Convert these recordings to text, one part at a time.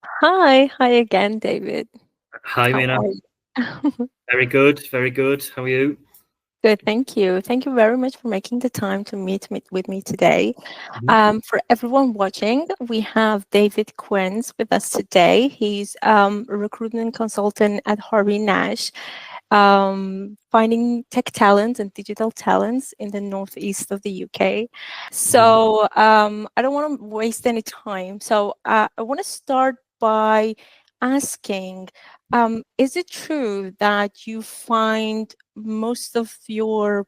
Hi again, David. Hi, How Mina. are you? Very good, very good. How are you? Good, thank you. Thank you very much for making the time to meet with me today. Mhm. For everyone watching, we have David Quince with us today. He's a recruitment consultant at Harvey Nash, finding tech talents and digital talents in the northeast of the UK. Mhm. So I don't want to waste any time. So I want to start by asking, is it true that you find most of your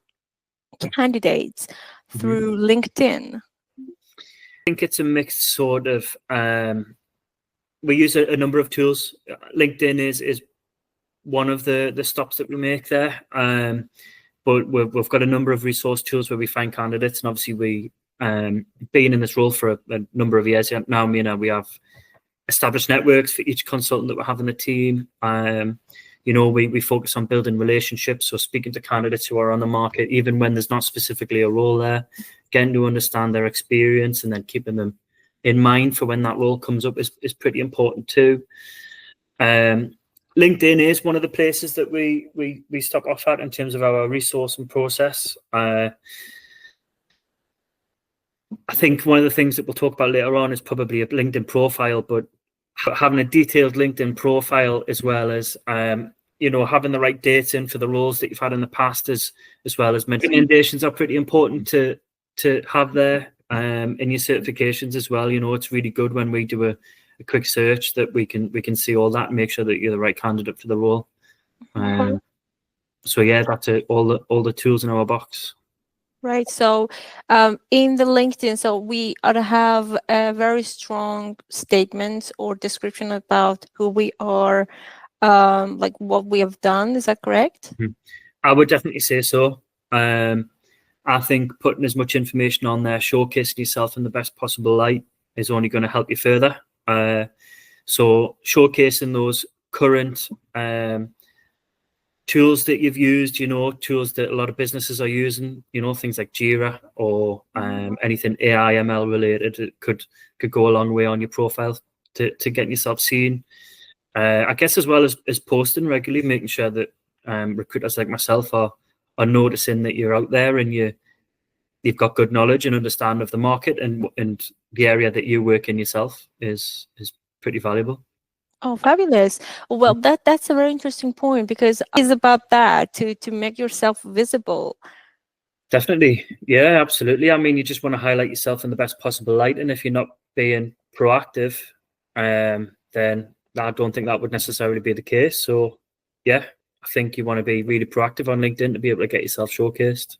candidates Mhm. through LinkedIn? I think it's a mixed sort of. We use a number of tools. LinkedIn is one of the stops that we make there. But we've got a number of resource tools where we find candidates, and obviously we, being in this role for a number of years now, we have established networks for each consultant that we have in the team. We focus on building relationships, so speaking to candidates who are on the market, even when there's not specifically a role there, getting to understand their experience and then keeping them in mind for when that role comes up is pretty important too. LinkedIn is one of the places that we stop off at in terms of our resource and process. I think one of the things that we'll talk about later on is probably a LinkedIn profile, but having a detailed LinkedIn profile as well as having the right dates in for the roles that you've had in the past, as well as recommendations are pretty important to have there in your certifications as well. It's really good when we do a quick search that we can see all that and make sure that you're the right candidate for the role. So yeah, that's it. All the tools in our box. Right. So, in the LinkedIn, so we ought to have a very strong statement or description about who we are, like what we have done. Is that correct? I would definitely say so. I think putting as much information on there, showcasing yourself in the best possible light, is only going to help you further. So showcasing those current tools that you've used, tools that a lot of businesses are using, things like Jira or anything AI ML related, it could go a long way on your profile to getting yourself seen. I guess as well as posting regularly, making sure that recruiters like myself are noticing that you're out there and you've got good knowledge and understanding of the market, and the area that you work in yourself is pretty valuable. Oh, fabulous. Well, that's a very interesting point because it's about that to make yourself visible. Definitely. Yeah, absolutely. I mean, you just want to highlight yourself in the best possible light. And if you're not being proactive, then I don't think that would necessarily be the case. So, yeah, I think you want to be really proactive on LinkedIn to be able to get yourself showcased.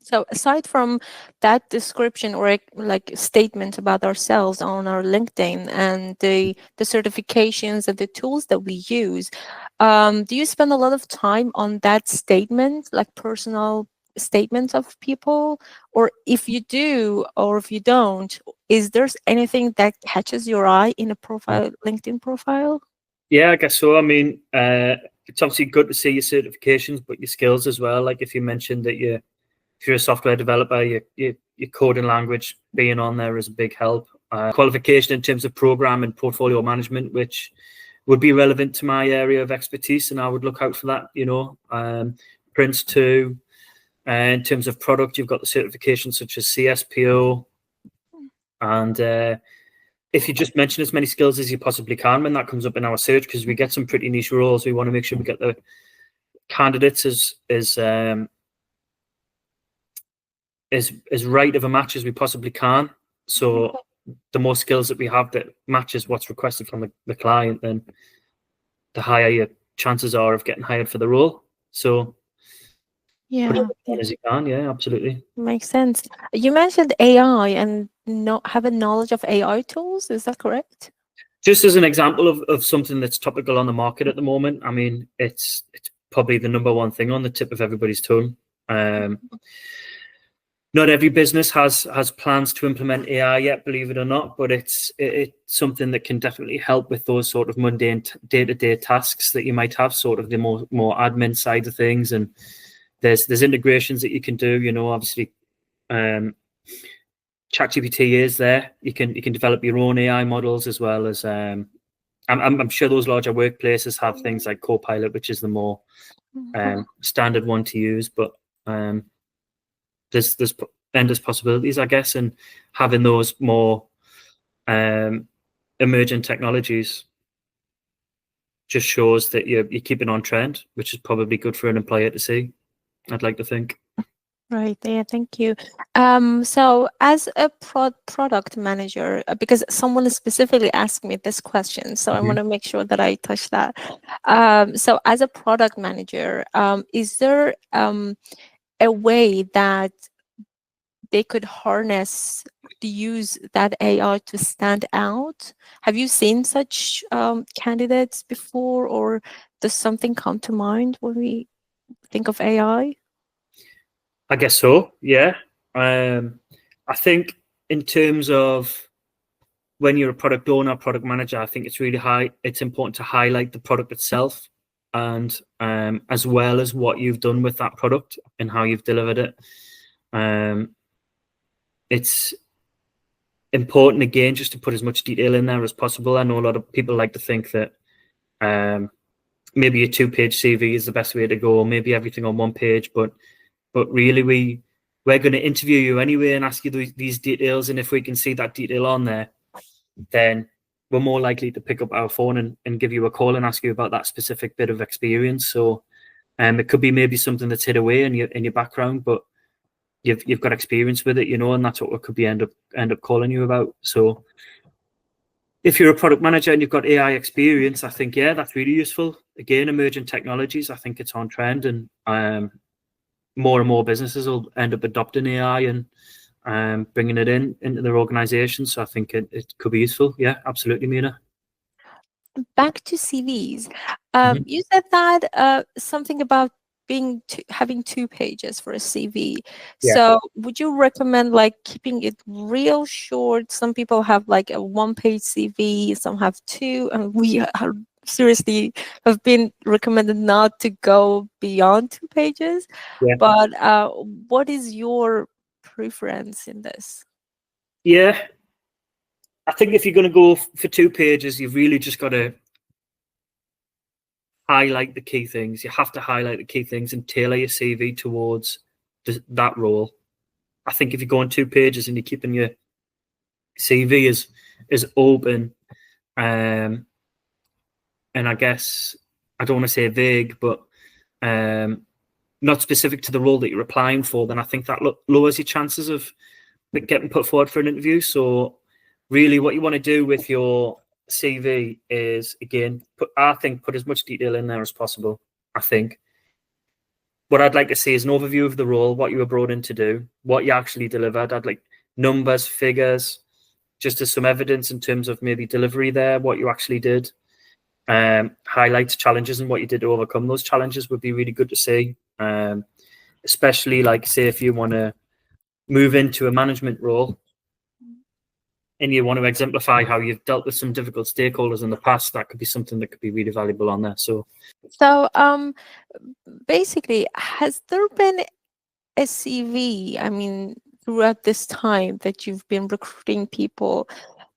So aside from that description or like statement about ourselves on our LinkedIn and the certifications and the tools that we use, do you spend a lot of time on that statement, like personal statements of people? Or if you do, or if you don't, is there anything that catches your eye in a profile, LinkedIn profile? Yeah, I guess so. I mean, it's obviously good to see your certifications, but your skills as well. Like if you mentioned that if you're a software developer, your coding language being on there is a big help. Qualification in terms of program and portfolio management, which would be relevant to my area of expertise, and I would look out for that. Prince 2. In terms of product, you've got the certifications such as CSPO, and if you just mention as many skills as you possibly can when that comes up in our search, because we get some pretty niche roles, we want to make sure we get the candidates as right of a match as we possibly can. So the more skills that we have that matches what's requested from the client, then the higher your chances are of getting hired for the role. So put it Yeah, on as you can. Yeah, absolutely. makes sense. You mentioned AI and have a knowledge of AI tools. Is that correct? Just as an example of something that's topical on the market at the moment, I mean, it's probably the number one thing on the tip of everybody's tongue. Not every business has plans to implement AI yet, believe it or not, but it's something that can definitely help with those sort of mundane day-to-day tasks that you might have, sort of the more admin side of things. And there's integrations that you can do, obviously. ChatGPT is there. You can develop your own AI models, as well as I'm sure those larger workplaces have things like Copilot, which is the more standard one to use. But there's endless possibilities, I guess, and having those more emerging technologies just shows that you're keeping on trend, which is probably good for an employer to see, I'd like to think. Right. Yeah, thank you. So as a product manager, because someone specifically asked me this question, so I want to make sure that I touch that. So as a product manager, is there a way that they could harness to use that AI to stand out? Have you seen such candidates before, or does something come to mind when we think of AI? I guess so, yeah. I think in terms of when you're a product owner, product manager, I think it's important to highlight the product itself, and as well as what you've done with that product and how you've delivered it. It's important, again, just to put as much detail in there as possible. I know a lot of people like to think that maybe a 2-page CV is the best way to go, maybe everything on 1 page, but really we're going to interview you anyway and ask you these details, and if we can see that detail on there, then we're more likely to pick up our phone and give you a call and ask you about that specific bit of experience. So it could be maybe something that's hid away in your background, but you've got experience with it, and that's what we could be end up calling you about. So if you're a product manager and you've got AI experience, I think, yeah, that's really useful. Again, emerging technologies, I think it's on trend, and more and more businesses will end up adopting AI and bringing it into their organization. So I think it could be useful. Yeah, absolutely, Mina. Back to CVs. You said that something about having 2 pages for a CV. Yeah. So would you recommend like keeping it real short? Some people have like a 1-page CV, some have 2, and we seriously have been recommended not to go beyond 2 pages. Yeah. But what is your preference in this? Yeah, I think if you're going to go for 2 pages, you've really just got to highlight the key things. You have to highlight the key things and tailor your CV towards that role. I think if you go on 2 pages and you're keeping your CV as open, and I guess I don't want to say vague, but not specific to the role that you're applying for, then I think that lowers your chances of getting put forward for an interview. So really what you want to do with your CV is, again, put as much detail in there as possible. I think what I'd like to see is an overview of the role, what you were brought in to do, what you actually delivered. I'd like numbers, figures, just as some evidence in terms of maybe delivery there, what you actually did. Highlight challenges and what you did to overcome those challenges would be really good to see. Especially, like, say, if you want to move into a management role and you want to exemplify how you've dealt with some difficult stakeholders in the past, that could be something that could be really valuable on there. So basically, has there been a CV, I mean, throughout this time that you've been recruiting people,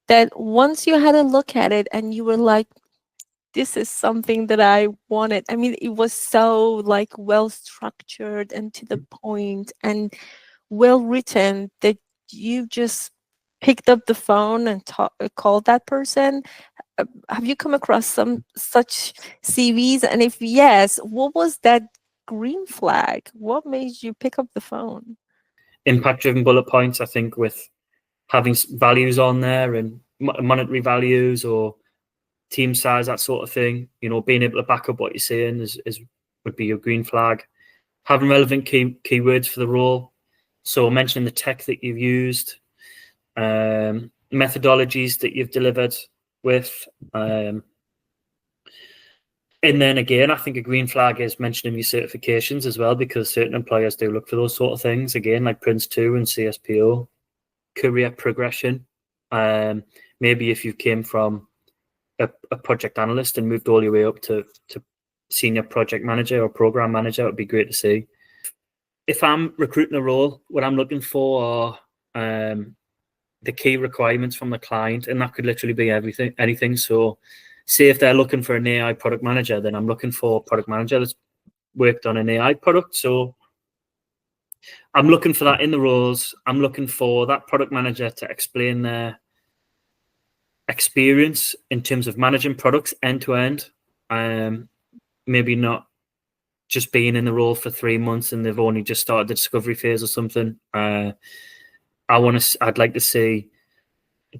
that once you had a look at it and you were like, this is something that I wanted? I mean, it was so like well structured and to the point and well written that you just picked up the phone and called that person. Have you come across some such CVs? And if yes, what was that green flag? What made you pick up the phone? Impact-driven bullet points, I think, with having values on there and monetary values or team size, that sort of thing. Being able to back up what you're saying would be your green flag. Having relevant keywords for the role. So mentioning the tech that you've used, methodologies that you've delivered with. And then again, I think a green flag is mentioning your certifications as well, because certain employers do look for those sort of things. Again, like Prince2 and CSPO. Career progression. Maybe if you came from a project analyst and moved all your way up to senior project manager or program manager, it would be great to see. If I'm recruiting a role, what I'm looking for are the key requirements from the client, and that could literally be anything. So, say if they're looking for an AI product manager, then I'm looking for a product manager that's worked on an AI product. So I'm looking for that in the roles. I'm looking for that product manager to explain their experience in terms of managing products end to end. Maybe not just being in the role for 3 months and they've only just started the discovery phase or something. I'd like to see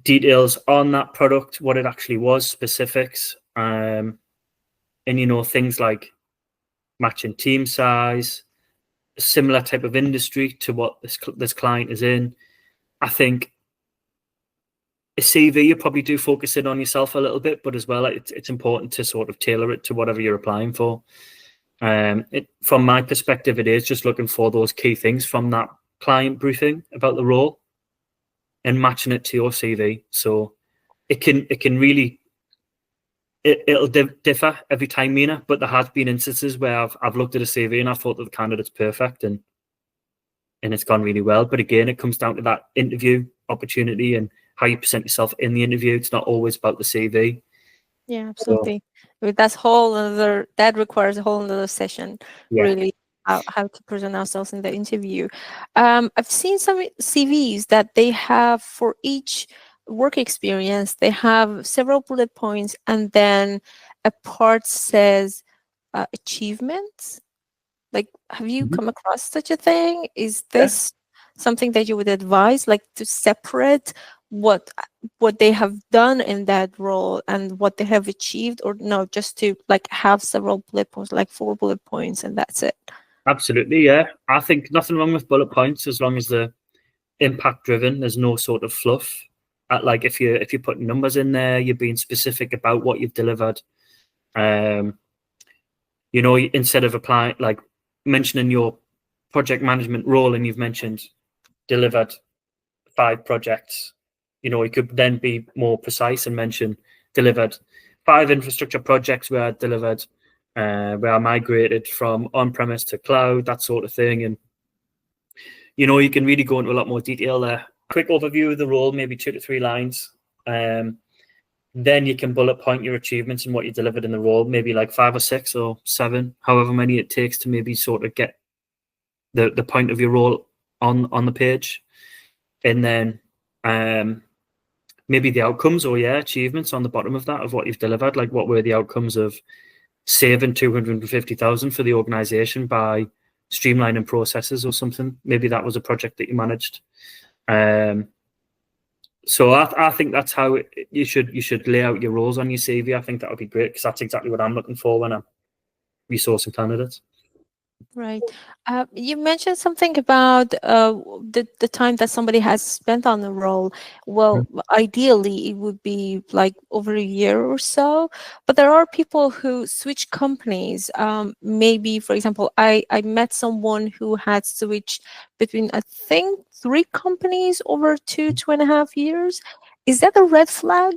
details on that product, what it actually was, specifics, and things like matching team size, a similar type of industry to what this client is in. I think a CV, you probably do focus in on yourself a little bit, but as well, it's important to sort of tailor it to whatever you're applying for. From my perspective, it is just looking for those key things from that client briefing about the role and matching it to your CV. So it can really, it'll differ every time, Mina, but there has been instances where I've looked at a CV and I thought that the candidate's perfect and it's gone really well. But again, it comes down to that interview opportunity and how you present yourself in the interview. It's not always about the CV. Yeah, absolutely. That requires a whole other session, really, how to present ourselves in the interview. I've seen some CVs that they have for each work experience, they have several bullet points, and then a part says achievements. Like, have you come across such a thing? Is this something that you would advise, like to separate what they have done in that role and what they have achieved, or no, just to like have several bullet points, like 4 bullet points, and that's it? Absolutely, yeah. I think nothing wrong with bullet points as long as they're impact driven. There's no sort of fluff. Like if you're putting numbers in there, you're being specific about what you've delivered. Instead of applying, like mentioning your project management role and you've mentioned delivered 5 projects, you could then be more precise and mention delivered 5 infrastructure projects where I delivered, where I migrated from on-premise to cloud, that sort of thing. And, you can really go into a lot more detail there. Quick overview of the role, maybe 2 to 3 lines. Then you can bullet point your achievements and what you delivered in the role, maybe like 5 or 6 or 7, however many it takes to maybe sort of get the point of your role on the page. And then maybe the outcomes or achievements on the bottom of that, of what you've delivered. Like, what were the outcomes of saving 250,000 for the organization by streamlining processes or something? Maybe that was a project that you managed. So I think that's how you should lay out your roles on your CV. I think that would be great, because that's exactly what I'm looking for when I'm resourcing candidates. Right. You mentioned something about the time that somebody has spent on the role. Well, ideally, it would be like over a year or so. But there are people who switch companies. Maybe, for example, I met someone who had switched between, I think, 3 companies over 2.5 years. Is that a red flag?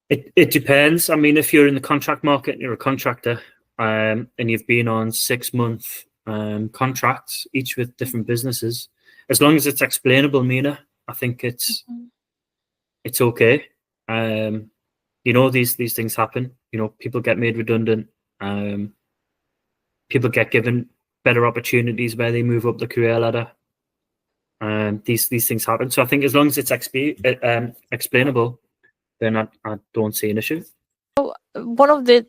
It depends. I mean, if you're in the contract market and you're a contractor, and you've been on 6-month contracts, each with different businesses, as long as it's explainable, Mina, I think it's okay. These things happen. People get made redundant. People get given better opportunities where they move up the career ladder. These things happen. So I think as long as it's explainable, then I don't see an issue. So one of the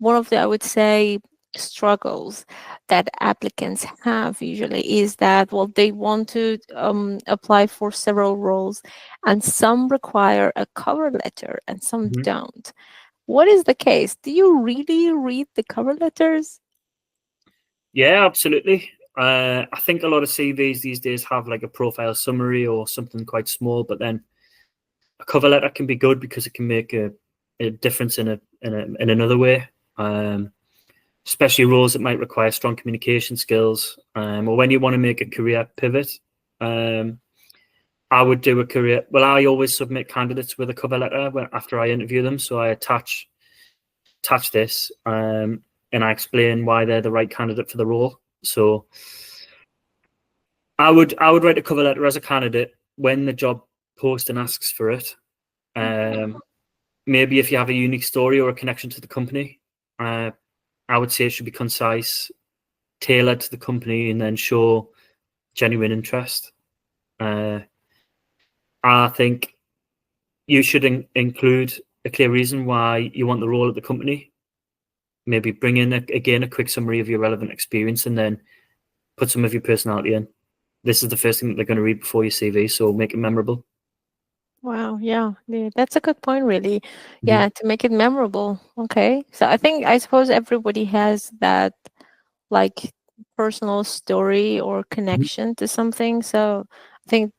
I would say struggles that applicants have usually is that, well, they want to apply for several roles, and some require a cover letter and some don't. What is the case? Do you really read the cover letters? Yeah, absolutely. I think a lot of CVs these days have like a profile summary or something quite small, but then a cover letter can be good because it can make a difference in another way. Especially roles that might require strong communication skills, or when you want to make a career pivot. I would do a career. Well, I always submit candidates with a cover letter after I interview them. So I attach this, and I explain why they're the right candidate for the role. So I would write a cover letter as a candidate when the job posting asks for it. Maybe if you have a unique story or a connection to the company, I would say it should be concise, tailored to the company, and then show genuine interest. I think you should include a clear reason why you want the role at the company. Maybe bring in a quick summary of your relevant experience, and then put some of your personality in. This is the first thing that they're going to read before your CV, so make it memorable. Wow, yeah, that's a good point, really. Yeah, to make it memorable. Okay, so I suppose everybody has that like personal story or connection to something. So I think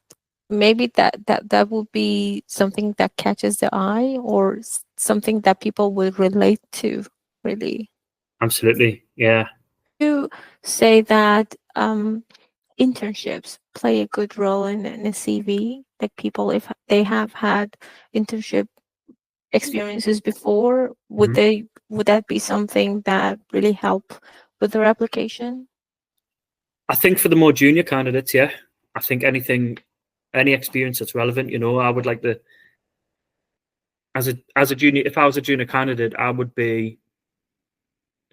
maybe that would be something that catches the eye, or something that people will relate to, really. Absolutely, yeah. You say that internships play a good role in a CV, like people, if they have had internship experiences before, would that be something that really help with their application? I think for the more junior candidates, yeah. I think any experience that's relevant, I would like to, as a junior, if I was a junior candidate, I would be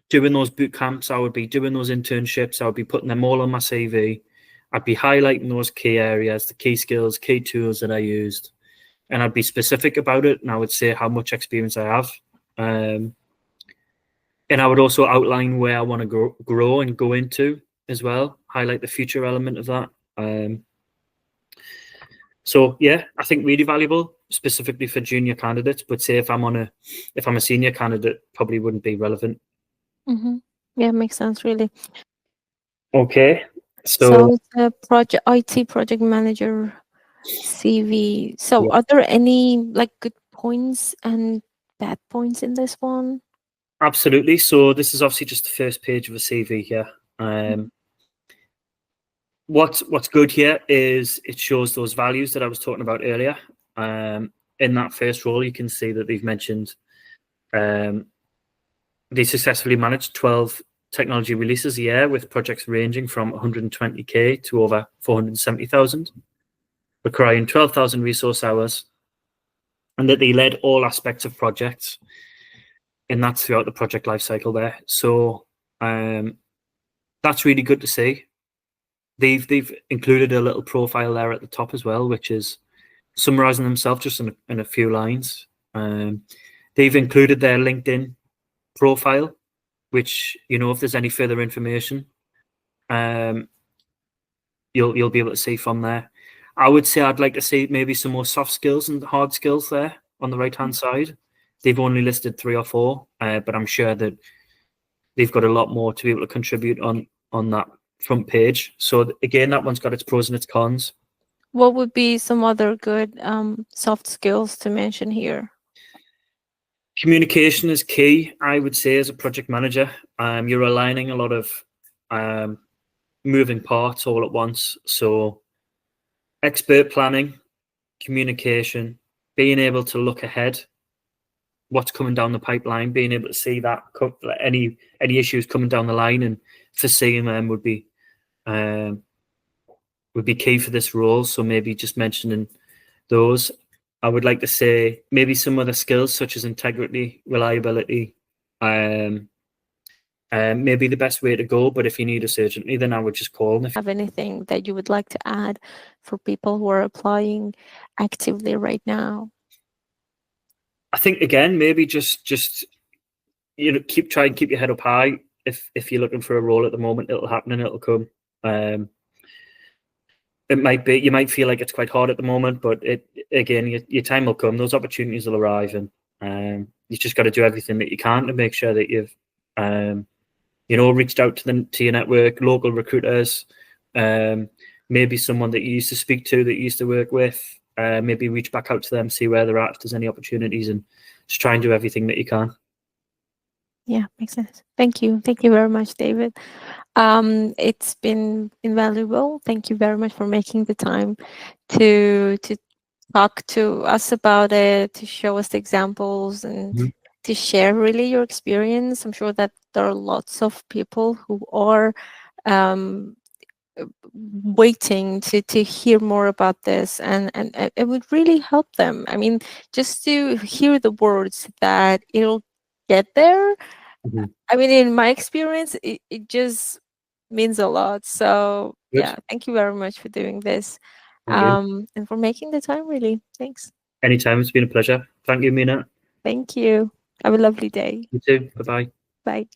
doing those boot camps, I would be doing those internships, I would be putting them all on my CV. I'd be highlighting those key areas, the key skills, key tools that I used, and I'd be specific about it, and I would say how much experience I have. And I would also outline where I want to grow and go into as well, highlight the future element of that. So yeah, I think really valuable, specifically for junior candidates. But say if I'm a senior candidate, probably wouldn't be relevant. Yeah, makes sense, really. Okay, So the IT project manager CV. So yeah. are there any like good points and bad points in this one? Absolutely. So this is obviously just the first page of a CV here. What's good here is it shows those values that I was talking about earlier. In that first role, you can see that they've mentioned they successfully managed 12 technology releases a year, with projects ranging from 120K to over 470,000, requiring 12,000 resource hours, and that they led all aspects of projects, and that's throughout the project lifecycle there. So that's really good to see. They've included a little profile there at the top as well, which is summarizing themselves just in a few lines. They've included their LinkedIn profile, which, if there's any further information, you'll be able to see from there. I would say I'd like to see maybe some more soft skills and hard skills there on the right hand side. They've only listed 3 or 4, but I'm sure that they've got a lot more to be able to contribute on that front page. So again, that one's got its pros and its cons. What would be some other good soft skills to mention here? Communication is key, I would say, as a project manager. You're aligning a lot of moving parts all at once. So expert planning, communication, being able to look ahead, what's coming down the pipeline, being able to see that any issues coming down the line and foreseeing them would be key for this role. So maybe just mentioning those. I would like to say maybe some other skills such as integrity, reliability, maybe the best way to go. But if you need us urgently, then I would just call them. Have anything that you would like to add for people who are applying actively right now? I think again, maybe just keep your head up high. If you're looking for a role at the moment, it'll happen and it'll come. It might be, you might feel like it's quite hard at the moment, but your time will come. Those opportunities will arrive, and you just got to do everything that you can to make sure that you've reached out to your network, local recruiters, maybe someone that you used to speak to, that you used to work with. Maybe reach back out to them, see where they're at, if there's any opportunities, and just try and do everything that you can. Yeah, makes sense. Thank you very much, David. It's been invaluable. Thank you very much for making the time to talk to us about it, to show us the examples, and to share really your experience. I'm sure that there are lots of people who are waiting to hear more about this, and it would really help them. I mean, just to hear the words that it'll get there. Mhm. I mean, in my experience, it just means a lot. So Good. yeah, thank you very much for doing this, Thank you. and for making the time. Really, thanks. Anytime. It's been a pleasure. Thank you, Mina. Thank you. Have a lovely day. You too. Bye bye. Bye.